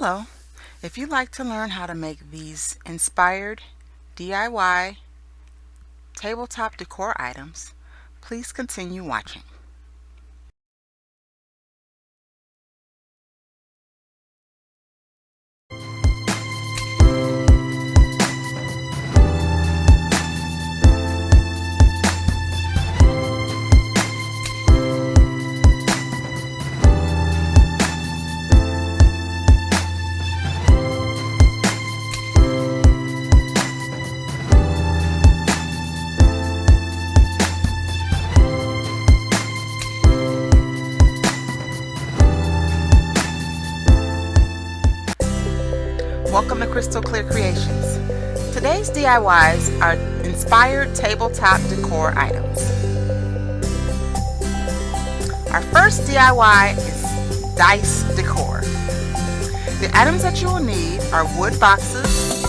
Hello. If you'd like to learn how to make these inspired DIY tabletop decor items, please continue watching. Welcome to Crystal Clear Creations. Today's DIYs are inspired tabletop decor items. Our first DIY is dice decor. The items that you will need are wood boxes,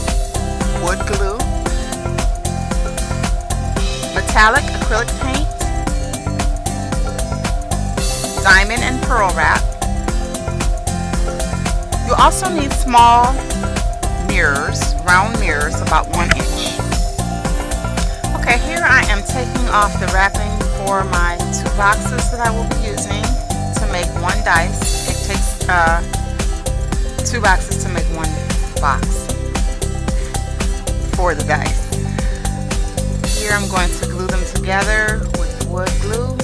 wood glue, metallic acrylic paint, diamond and pearl wrap. You'll also need small mirrors, round mirrors about 1 inch. Okay, here I am taking off the wrapping for my 2 boxes that I will be using to make 1 dice. It takes 2 boxes to make 1 box for the dice. Here I'm going to glue them together with wood glue.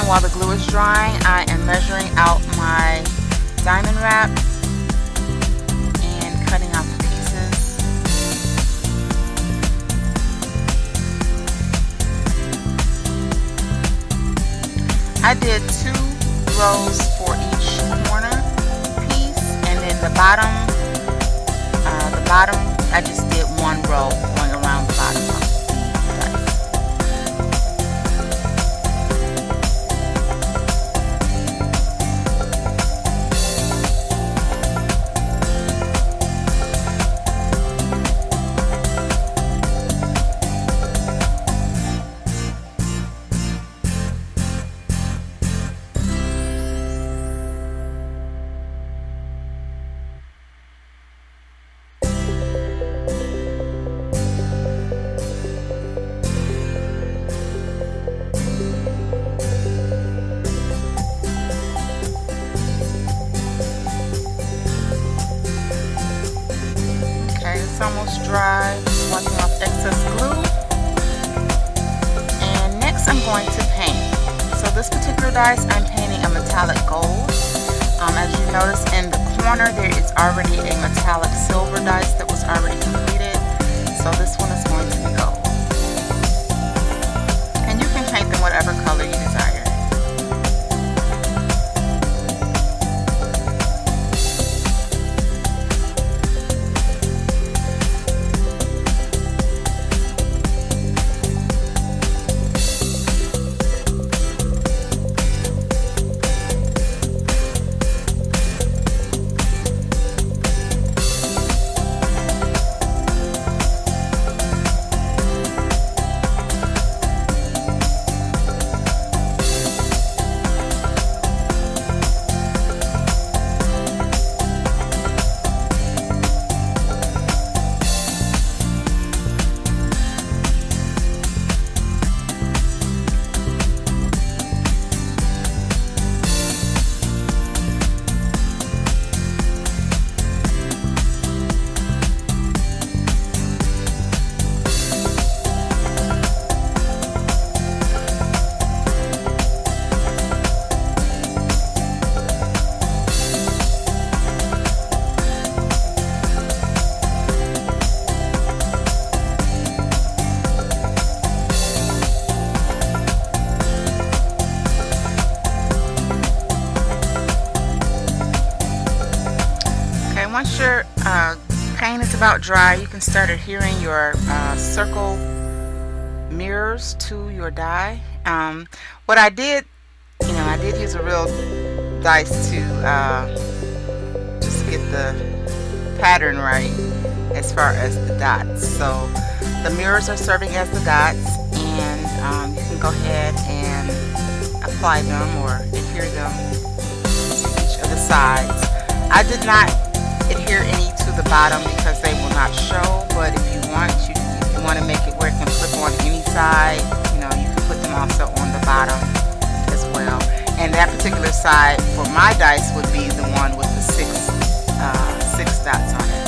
While the glue is drying, I am measuring out my diamond wrap and cutting out the pieces. I did 2 rows for each corner piece, and then the bottom I just did 1 row going around the bottom of the dice. It's almost dry, just wiping off excess glue. And next I'm going to paint. So this particular dice, I'm painting a metallic gold. As you notice in the corner, there is already a metallic silver dice that was already completed. So this one is going to be gold. And you can paint them whatever color you desire. Once your paint is about dry, you can start adhering your circle mirrors to your die. What I did, I did use a real dice to just get the pattern right as far as the dots. So the mirrors are serving as the dots, and you can go ahead and apply them or adhere them to each of the sides. I did not adhere any to the bottom because they will not show, but if you want to make it where it can flip on any side, you can put them also on the bottom as well. And that particular side for my dice would be the one with the six dots on it.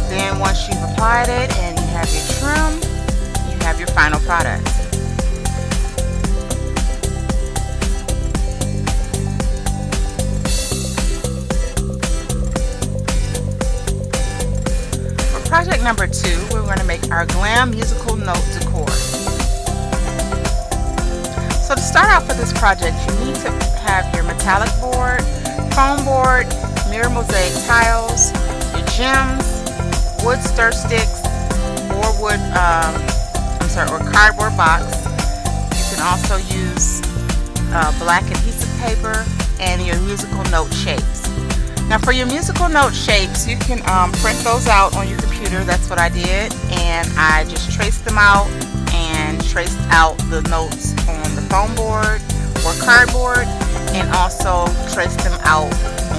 Then once you've applied it and you have your trim, you have your final product. Project number 2, we're going to make our Glam musical note decor. So to start out for this project, you need to have your metallic board, foam board, mirror mosaic tiles, your gems, wood stir sticks, or cardboard box. You can also use black adhesive paper and your musical note shapes. Now for your musical note shapes, you can print those out on your computer. That's what I did, and I just traced them out and traced out the notes on the foam board or cardboard, and also traced them out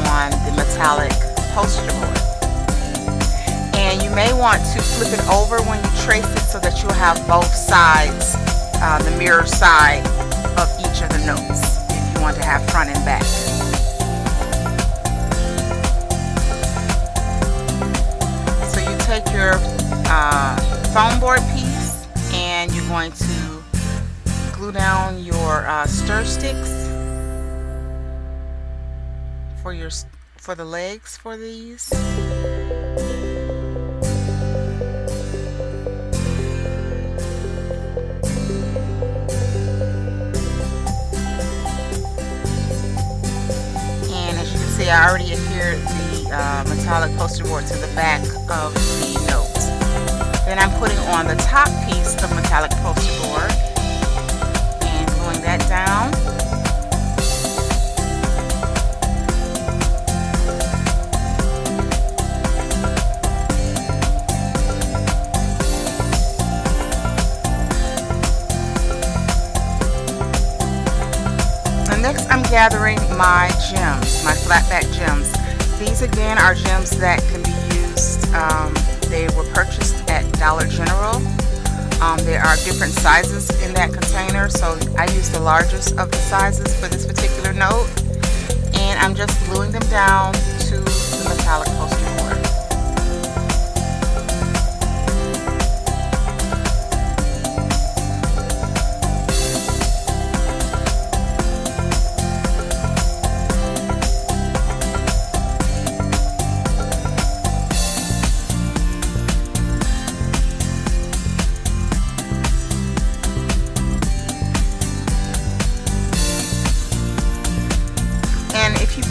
on the metallic poster board. And you may want to flip it over when you trace it so that you'll have both sides, the mirror side of each of the notes, if you want to have front and back. Take your foam board piece and you're going to glue down your stir sticks for the legs for these. And as you can see, I already adhered the metallic poster board to the back of the notes. Then I'm putting on the top piece of metallic poster board and gluing that down. And next I'm gathering my gems, my flat back gems. These again are gems that can be used, they were purchased at Dollar General. There are different sizes in that container, so I used the largest of the sizes for this particular note, and I'm just gluing them down to the metallic poster board.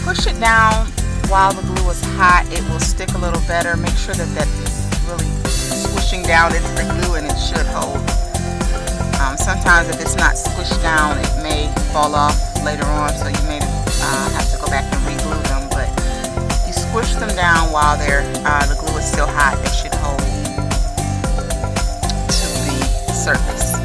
Push it down while the glue is hot, it will stick a little better. Make sure that that's really squishing down into the glue, and it should hold. Sometimes if it's not squished down, it may fall off later on, so you may have to go back and re-glue them. But if you squish them down while the glue is still hot, they should hold to the surface.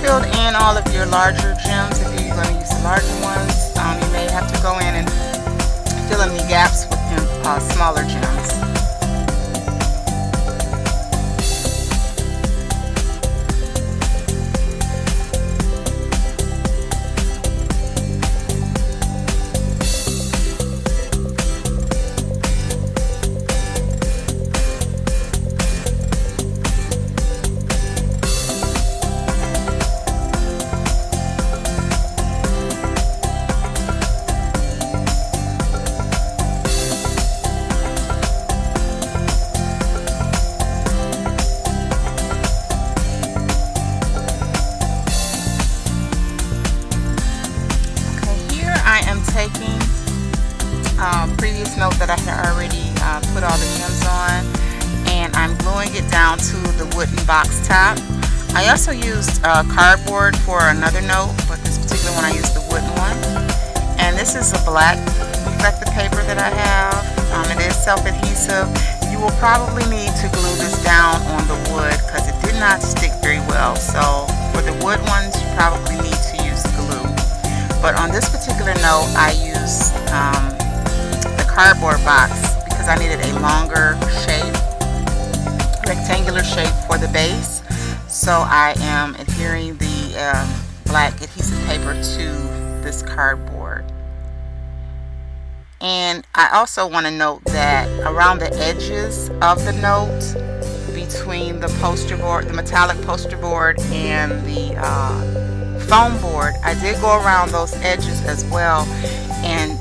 filled in all of your larger gems, if you're going to use the larger ones, you may have to go in and fill in the gaps with smaller gems. Taking previous note that I had already put all the gems on, and I'm gluing it down to the wooden box top. I also used cardboard for another note, but this particular one I used the wooden one. And this is a black reflective paper that I have. It is self-adhesive. You will probably need to glue this down on the wood because it did not stick very well. So for the wood ones, you probably need to use glue. But on this particular note, I used the cardboard box because I needed a longer shape, rectangular shape for the base. So I am adhering the black adhesive paper to this cardboard. And I also want to note that around the edges of the note, between the poster board, the metallic poster board, and the foam board, I did go around those edges as well and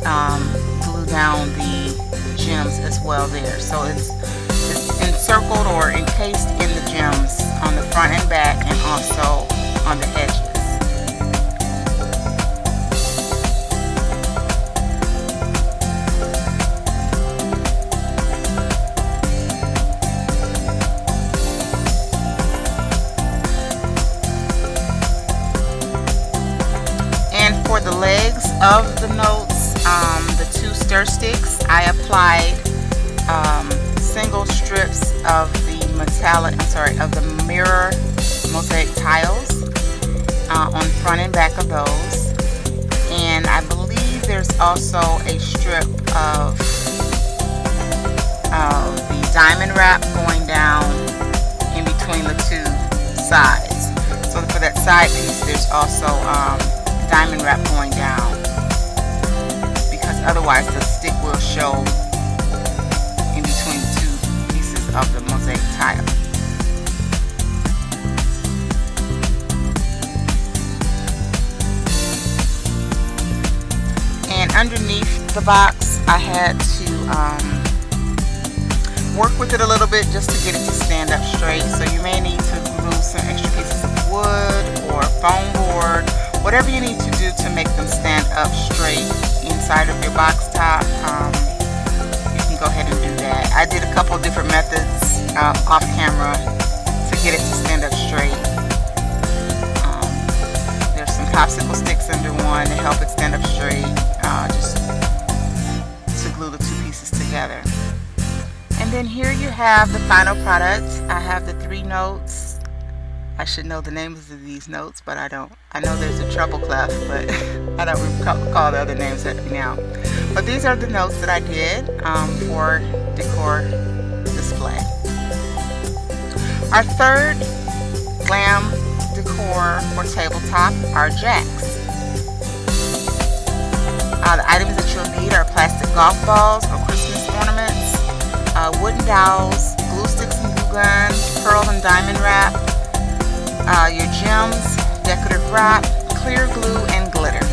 glue down the gems as well there. So it's encircled or encased in the gems on the front and back, and also on the edges. For the legs of the notes, the two stir sticks, I applied single strips of the of the mirror mosaic tiles on front and back of those. And I believe there's also a strip of the diamond wrap going down in between the two sides. So for that side piece, there's also diamond wrap going down, because otherwise the stick will show in between the two pieces of the mosaic tile. And underneath the box, I had to work with it a little bit just to get it to stand up straight. So you may need to glue some extra pieces of wood or foam board, whatever you need to do to make them stand up straight inside of your box top. You can go ahead and do that. I did a couple of different methods off camera to get it to stand up straight. There's some popsicle sticks under one to help it stand up straight, just to glue the two pieces together. And then here you have the final product. I have the 3 notes. I should know the names of these notes, but I don't. I know there's a treble clef, but I don't recall the other names now. But these are the notes that I did for decor display. Our third glam decor for tabletop are jacks. The items that you'll need are plastic golf balls or Christmas ornaments, wooden dowels, glue sticks and glue guns, pearl and diamond wrap, your gems, decorative wrap, clear glue, and glitter.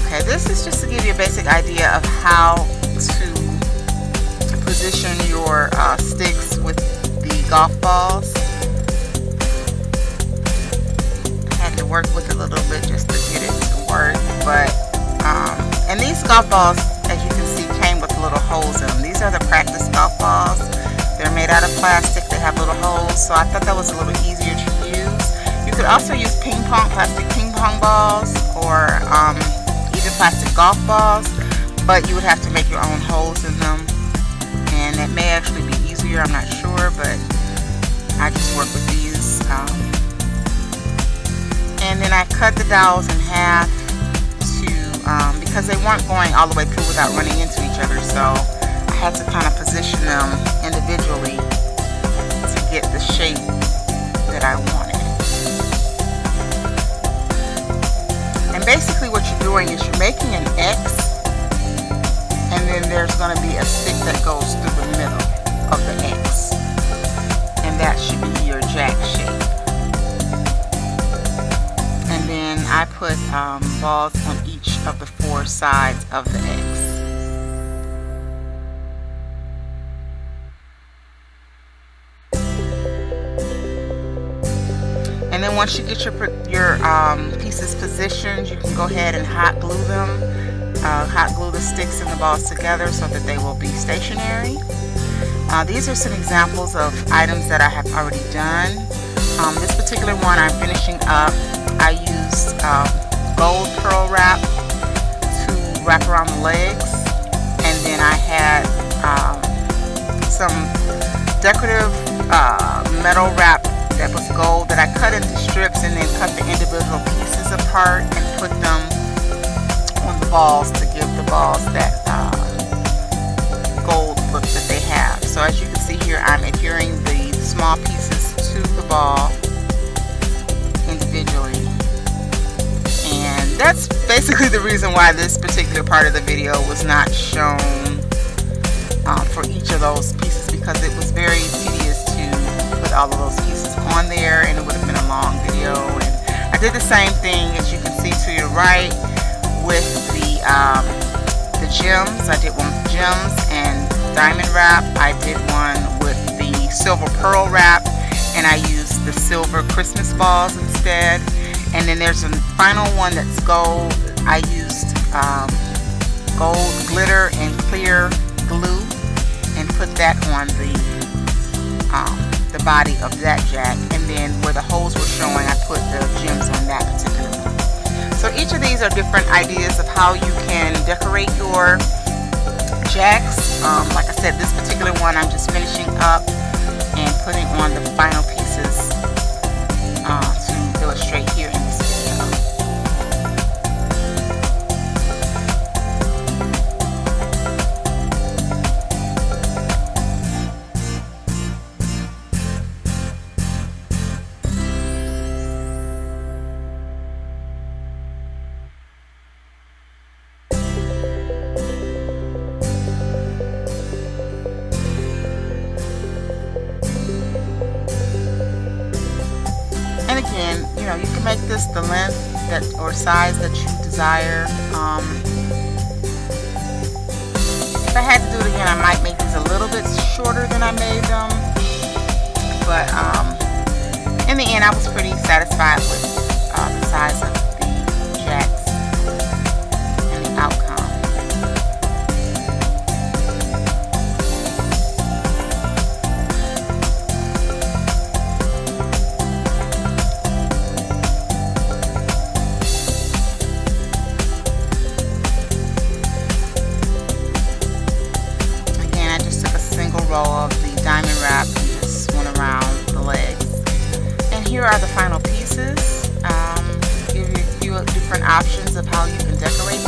Okay, this is just to give you a basic idea of how to position your sticks with the golf balls. Work with it a little bit just to get it to work, but and these golf balls, as you can see, came with little holes in them. These are the practice golf balls. They're made out of plastic. They have little holes, so I thought that was a little easier to use. You could also use plastic ping pong balls, or even plastic golf balls, but you would have to make your own holes in them, and it may actually be easier, I'm not sure, but I just work with these. And then I cut the dowels in half to, because they weren't going all the way through without running into each other, so I had to kind of position them individually to get the shape that I wanted. And basically what you're doing is you're making an X, and then there's going to be a stick that goes through the middle of the X, and that should be your jack shape. And then I put balls on each of the 4 sides of the X. And then once you get your pieces positioned, you can go ahead and hot glue them. Hot glue the sticks and the balls together so that they will be stationary. These are some examples of items that I have already done. This particular one I'm finishing up. I used gold pearl wrap to wrap around the legs, and then I had some decorative metal wrap that was gold that I cut into strips, and then cut the individual pieces apart and put them on the balls to give the balls that gold look that they have. So as you can see here, I'm adhering the small pieces to the ball individually, and that's basically the reason why this particular part of the video was not shown for each of those pieces, because it was very tedious to put all of those pieces on there, and it would have been a long video. And I did the same thing, as you can see to your right, with the gems. I did one with gems and diamond wrap. I did one with the silver pearl wrap, and I used the silver Christmas balls instead. And then there's a final one that's gold. I used gold glitter and clear glue and put that on the body of that jack, and then where the holes were showing, I put the gems on that particular one. So each of these are different ideas of how you can decorate your jacks. Like I said, this particular one I'm just finishing up and putting on the final pieces to illustrate here in this video. And again, you know, you can make this the length that or size that you desire. If I had to do it again, I might make these a little bit shorter than I made them, but in the end I was pretty satisfied with the size of the jacks and the outcome. Of the diamond wrap and just went around the legs. And here are the final pieces. Give you a few different options of how you can decorate